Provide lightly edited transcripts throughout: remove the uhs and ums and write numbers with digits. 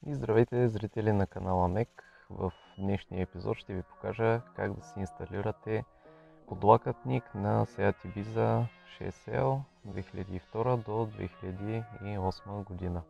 И здравейте, зрители на канала Mac. В днешния епизод ще ви покажа как да си инсталирате подлакътник на Seat Ibiza 6L 2002 до 2008 година.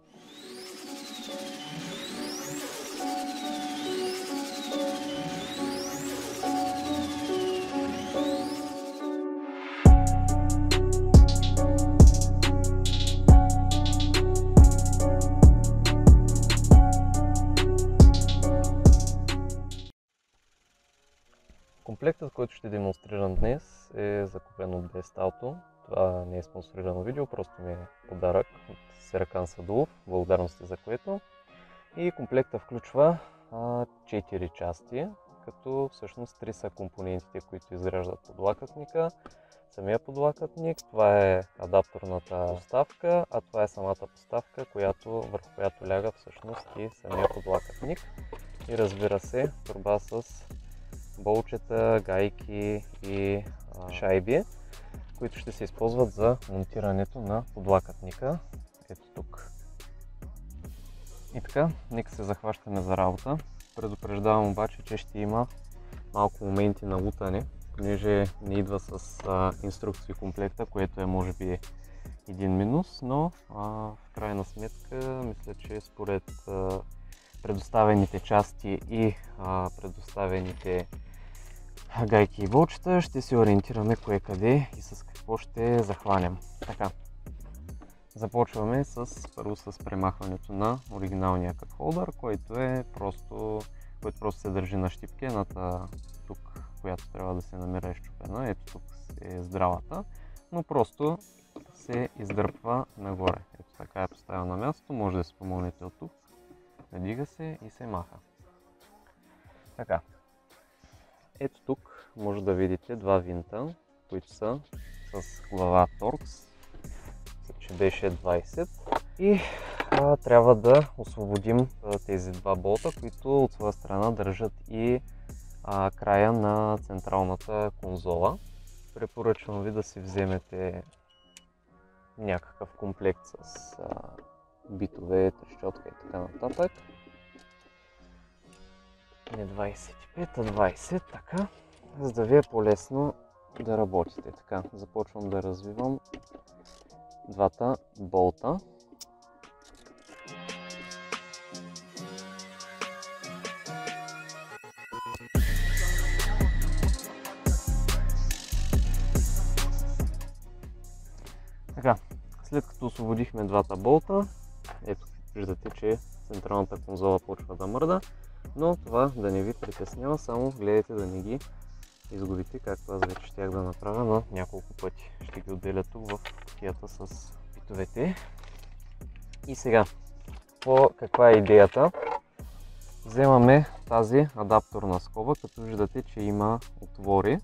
Комплектът, който ще демонстрирам днес, е закупен от Best Auto. Това не е спонсорирано видео, просто ми е подарък от Серакан Садулов, благодарности за което. И комплектът включва 4 части, като всъщност 3 са компонентите, които изграждат подлакътника. Самия подлакътник, това е адапторната поставка, а това е самата поставка, върху която ляга всъщност и самия подлакътник. И разбира се, торба с болчета, гайки и шайби, които ще се използват за монтирането на подлакътника. Ето тук. И така, нека се захващаме за работа. Предупреждавам обаче, че ще има малко моменти на лутане, понеже не идва с инструкции комплекта, което е може би един минус, но в крайна сметка мисля, че според предоставените части и предоставените гайки и болчета ще се ориентираме кое къде и с какво ще захванем. Така, започваме първо с премахването на оригиналния кът холдър, който просто се държи на щипки. Едната тук, която трябва да се намира, е счупена. Ето тук е здравата, но просто се издърпва нагоре. Ето така е поставена на място, може да се помогнете от тук. Надига се и се маха. Така. Ето тук може да видите два винта, които са с глава торкс, че беше 20, и трябва да освободим тези два болта, които от своя страна държат и края на централната конзола. Препоръчвам ви да си вземете някакъв комплект с битове, трещотка и така нататък. Не 25, а 20, така, за да ви е по-лесно да работите. Така, започвам да развивам двата болта. Така, след като освободихме двата болта, ето виждате, че централната конзола почва да мърда, но това да не ви притеснява, само гледайте да не ги изгубите, както аз вече щях да направя на няколко пъти. Ще ги отделя тук в кутията с битовете. И сега, каква е идеята? Вземаме тази адапторна скоба, като виждате, че има отвори,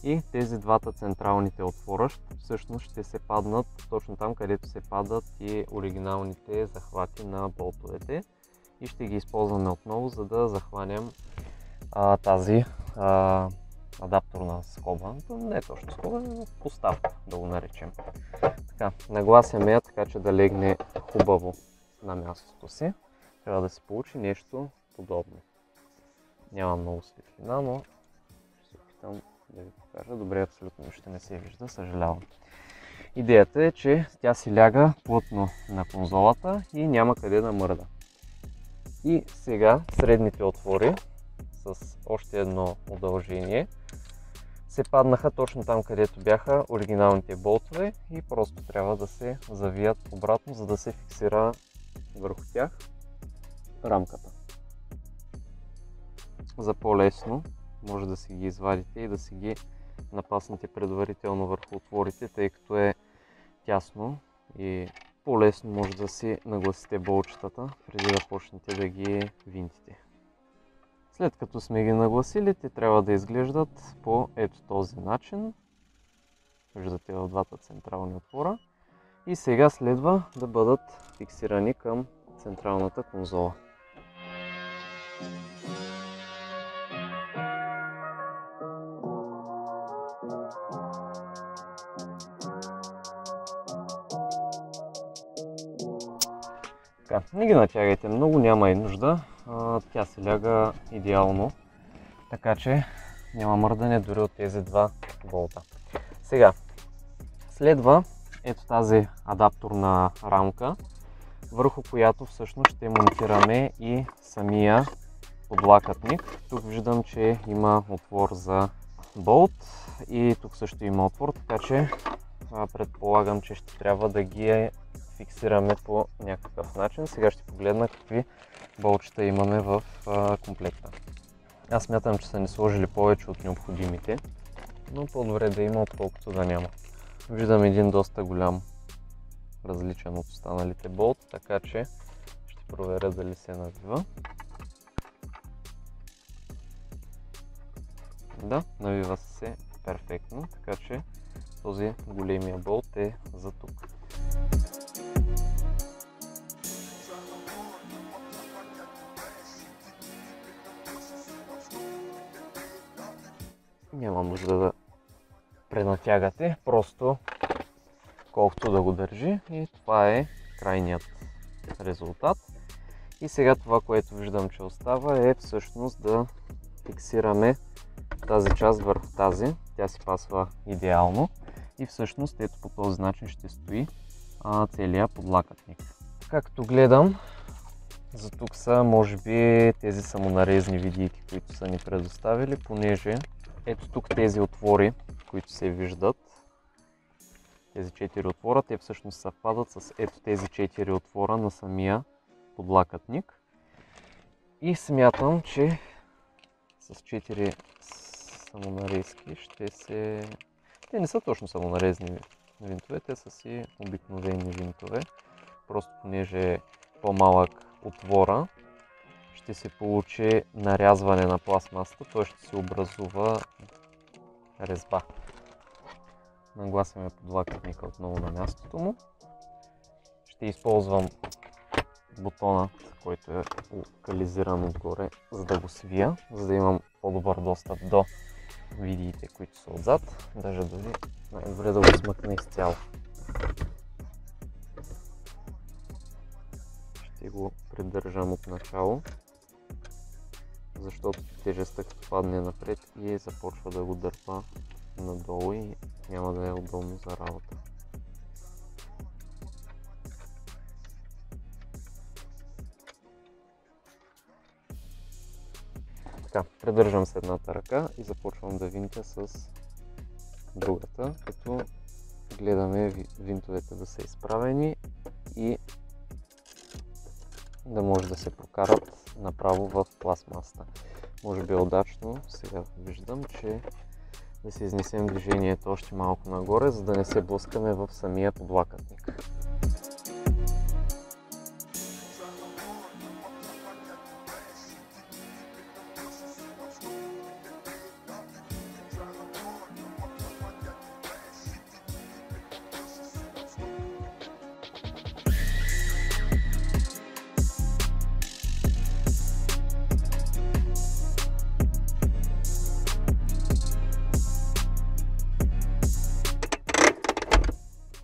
и тези двата централните отвора всъщност ще се паднат точно там, където се падат и оригиналните захвати на болтовете. И ще ги използваме отново, за да захванем тази адапторна скоба. Не е точно скоба, но поставка, да го наречем. Така, нагласяме я така, че да легне хубаво на мястото си. Трябва да се получи нещо подобно. Няма много светлина, но ще се опитам да ви покажа. Добре, абсолютно ще не се вижда, съжалявам. Идеята е, че тя си ляга плътно на конзолата и няма къде да мърда. И сега средните отвори с още едно удължение се паднаха точно там, където бяха оригиналните болтове, и просто трябва да се завият обратно, за да се фиксира върху тях рамката. За по-лесно може да си ги извадите и да си ги напаснете предварително върху отворите, тъй като е тясно, и по-лесно може да си нагласите болчетата преди да почнете да ги винтите. След като сме ги нагласили, те трябва да изглеждат по ето този начин. Виждате в двата централни отвора. И сега следва да бъдат фиксирани към централната конзола. Не ги натягайте много, няма и нужда. Тя се ляга идеално, така че няма мърдане дори от тези два болта. Сега, следва ето тази адапторна рамка, върху която всъщност ще монтираме и самия подлакътник. Тук виждам, че има отвор за болт и тук също има отвор, така че предполагам, че ще трябва да ги фиксираме по някакъв начин. Сега ще погледна какви болчета имаме в комплекта. Аз смятам, че са ни сложили повече от необходимите, но по-добре да има, отколкото да няма. Виждам един доста голям, различен от останалите болт, така че ще проверя дали се навива. Да, навива се перфектно, така че този големия болт е за тук. Няма нужда да пренатягате, просто колкото да го държи, и това е крайният резултат. И сега това, което виждам, че остава, е всъщност да фиксираме тази част върху тази. Тя си пасва идеално и всъщност ето по този начин ще стои целият подлакътник. Както гледам, за тук са може би тези самонарезни видийки, които са ни предоставили, понеже ето тук тези отвори, които се виждат, тези 4 отвора, те всъщност съвпадат с ето тези 4 отвора на самия подлакътник. И смятам, че с 4 самонарезки ще се... Те не са точно самонарезни винтове, те са си обикновени винтове. Просто понеже е по-малък отвора, ще се получи нарязване на пластмасата, т.е. ще се образува резба. Нагласяме подлакътника отново на мястото му. Ще използвам бутона, който е локализиран отгоре, за да го свия, за да имам по-добър достъп до видиите, които са отзад. Даже дори най-добре да го смъкна изцяло. Ще го придържам от начало, защото тежестта като падне напред и започва да го дърпа надолу и няма да е удобно за работа. Така, придържам с едната ръка и започвам да винтя с другата, като гледаме винтовете да са изправени и да може да се прокарат направо в пластмасата. Може би е удачно, сега виждам, че да се изнесем движението още малко нагоре, за да не се блъскаме в самия подлакътник.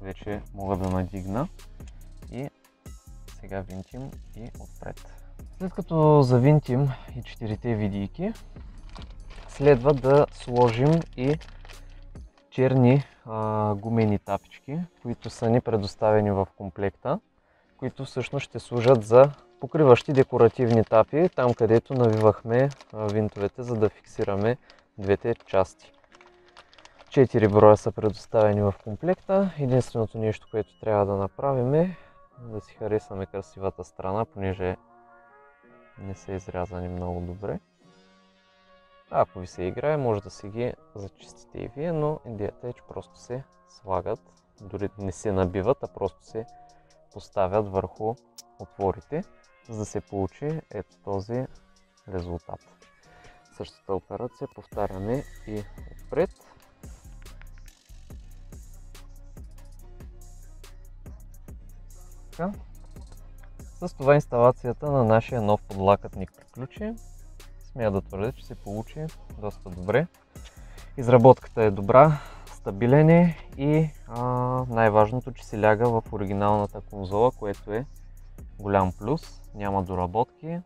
Вече мога да надигна и сега винтим и отпред. След като завинтим и 4-те видийки, следва да сложим и черни гумени тапички, които са ни предоставени в комплекта, които всъщност ще служат за покриващи декоративни тапи, там където навивахме винтовете, за да фиксираме двете части. 4 броя са предоставени в комплекта. Единственото нещо, което трябва да направим, е да си харесаме красивата страна, понеже не са изрязани много добре. Ако ви се играе, може да си ги зачистите и вие, но идеята е, че просто се слагат, дори не се набиват, а просто се поставят върху отворите, за да се получи ето този резултат. Същата операция повтаряме и отпред. С това инсталацията на нашия нов подлакътник приключи. Смея да твърдя, че се получи доста добре. Изработката е добра, стабилен е и най-важното, че се ляга в оригиналната конзола, което е голям плюс, няма доработки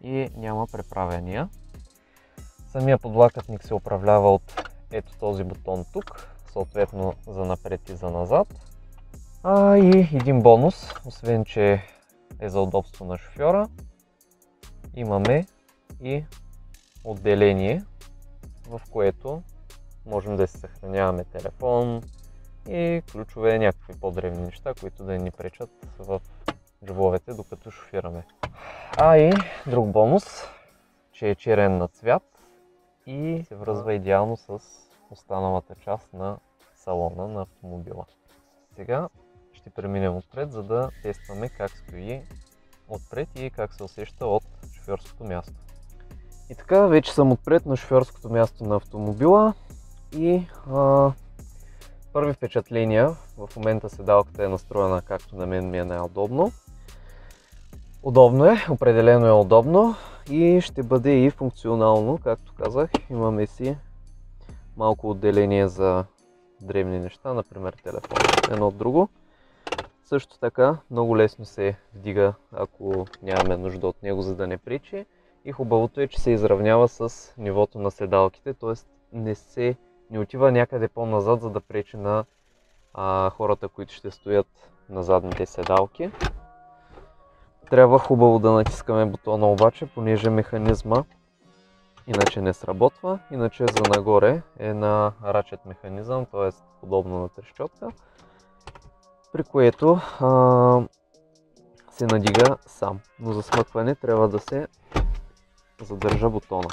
и няма преправяния. Самия подлакътник се управлява от ето този бутон тук, съответно за напред и за назад. И един бонус, освен че е за удобство на шофьора, имаме и отделение, в което можем да си съхраняваме телефон и ключове, някакви по-древни неща, които да ни пречат в джобовете, докато шофираме. И друг бонус, че е черен на цвят и се връзва идеално с останалата част на салона на автомобила. Сега ще преминем отпред, за да тестваме как стои отпред и как се усеща от шофьорското място. И така, вече съм отпред на шофьорското място на автомобила и първи впечатления. В момента седалката е настроена както на мен ми е най-удобно. Удобно е, определено е удобно и ще бъде и функционално, както казах. Имаме си малко отделение за древни неща, например телефон, едно от друго. Също така много лесно се вдига, ако нямаме нужда от него, за да не пречи. И хубавото е, че се изравнява с нивото на седалките, т.е. не отива някъде по-назад, за да пречи на хората, които ще стоят на задните седалки. Трябва хубаво да натискаме бутона обаче, понеже механизма иначе не сработва. Иначе за нагоре е на рачет механизъм, т.е. подобно на трещотка, при което се надига сам. Но за смъкване трябва да се задържа бутона.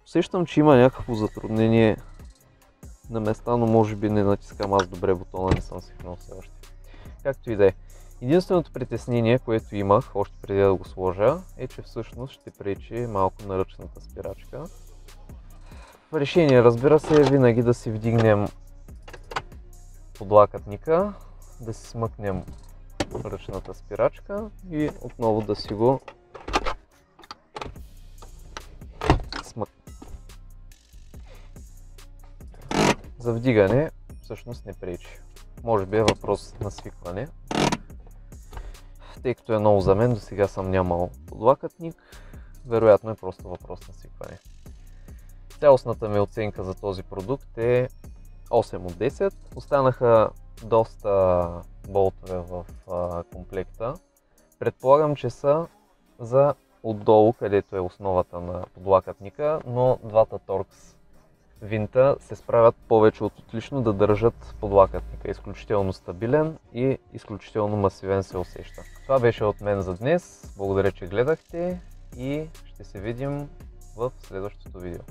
Усещам, че има някакво затруднение на места, но може би не натискам аз добре бутона, не съм свикнал все още. Както и да е. Единственото притеснение, което имах още преди да го сложа, е, че всъщност ще пречи малко на ръчната спирачка. Решение, разбира се, е винаги да си вдигнем подлакътника, да си смъкнем ръчната спирачка и отново да си го смъкнем. За вдигане всъщност не пречи. Може би е въпрос на свикване. Тъй като е ново за мен, до сега съм нямал подлакътник, вероятно е просто въпрос на свикване. Цялостната ми оценка за този продукт е 8 от 10. Останаха доста болтове в комплекта. Предполагам, че са за отдолу, където е основата на подлакътника, но двата торкс винта се справят повече от отлично да държат подлакътника. Изключително стабилен и изключително масивен се усеща. Това беше от мен за днес. Благодаря, че гледахте и ще се видим в следващото видео.